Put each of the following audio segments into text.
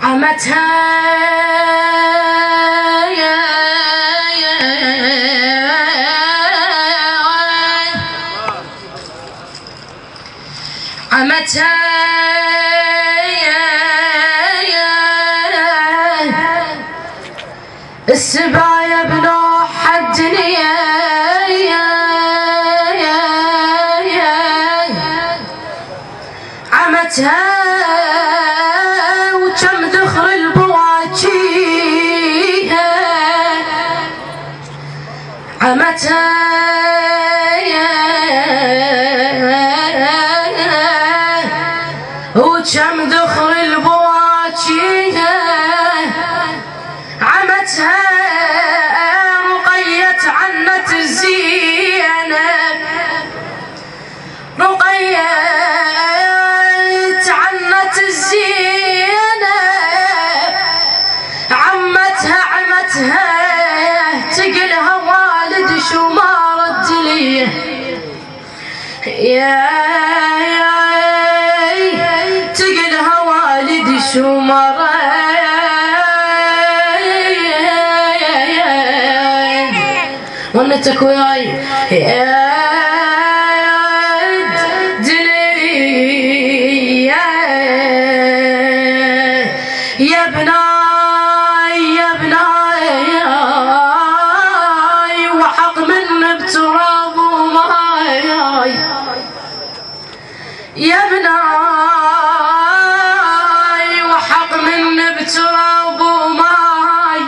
عمتها السبايا بنوح الدنيا عمتها وكم ذخر البواجيها عمتها وكم ذخر البواجيها عمتها رقية عنت الزينب رقية عنت الزينب عمتها تقلها والد شو ما رد لي يا تقلها والد شو ما رد ونتك وياي يا دنيا يا بناي يا بناي وحق من بتراب وماي يا بناي وحق من بتراب وماي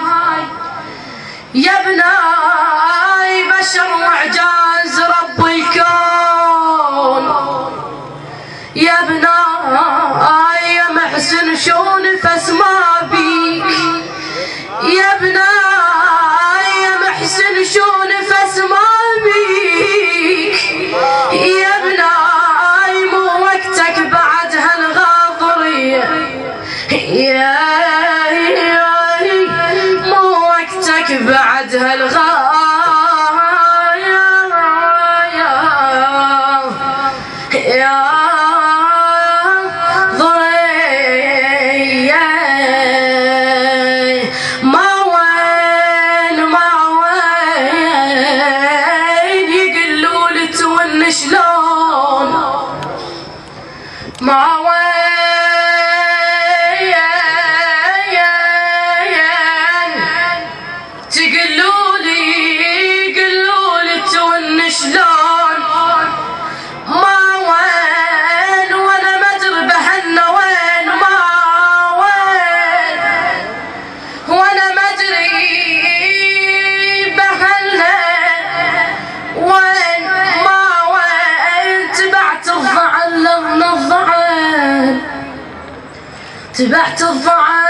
يا بناي بشر وعجاز رب الكون يا بناي يا محسن شو نفس ما بيك يا بناي يا محسن شو نفس ما بيك يا بناي مو وقتك بعد هالغاضرية يا مو وقتك بعد هالغاضرية ما وين تقولولي تون شلون ما وين وانا ما ادري بهالنا وين ما وين وانا ما ادري بهالنا وين ما وين تبعت الضعن لغن الضعن تبعت الضعن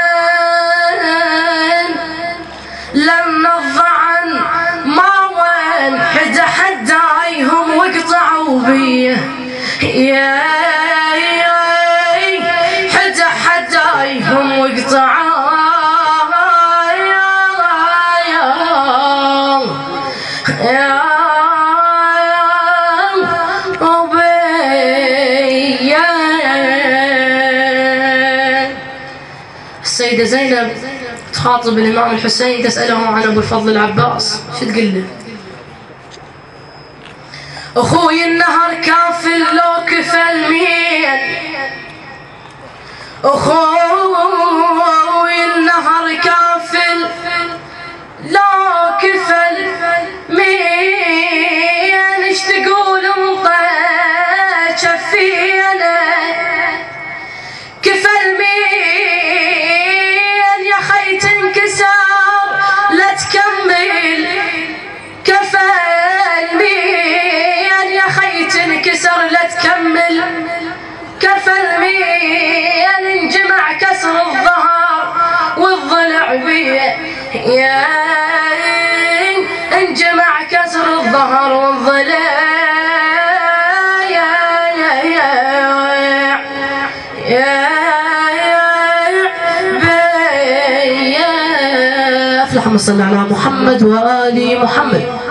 لأن الضعن ما وين حدايهم وقطعوا بيه يا حدايهم وقطعوا السيدة زينب تخاطب الإمام الحسين تسأله عن أبو الفضل العباس شو تقول له؟ أخوي النهر كافل لو كفل مين أخوي النهر كافل لو كفل مين ايش تقول انطى شفينا كفل مين يا خي تنكسر لا تكمل كفل مين يا خي تنكسر لا تكمل كفل مين انجمع كسر الظهر والضلع بيه يا انجمع كسر الظهر والضلع اللهم صل على محمد وآل محمد.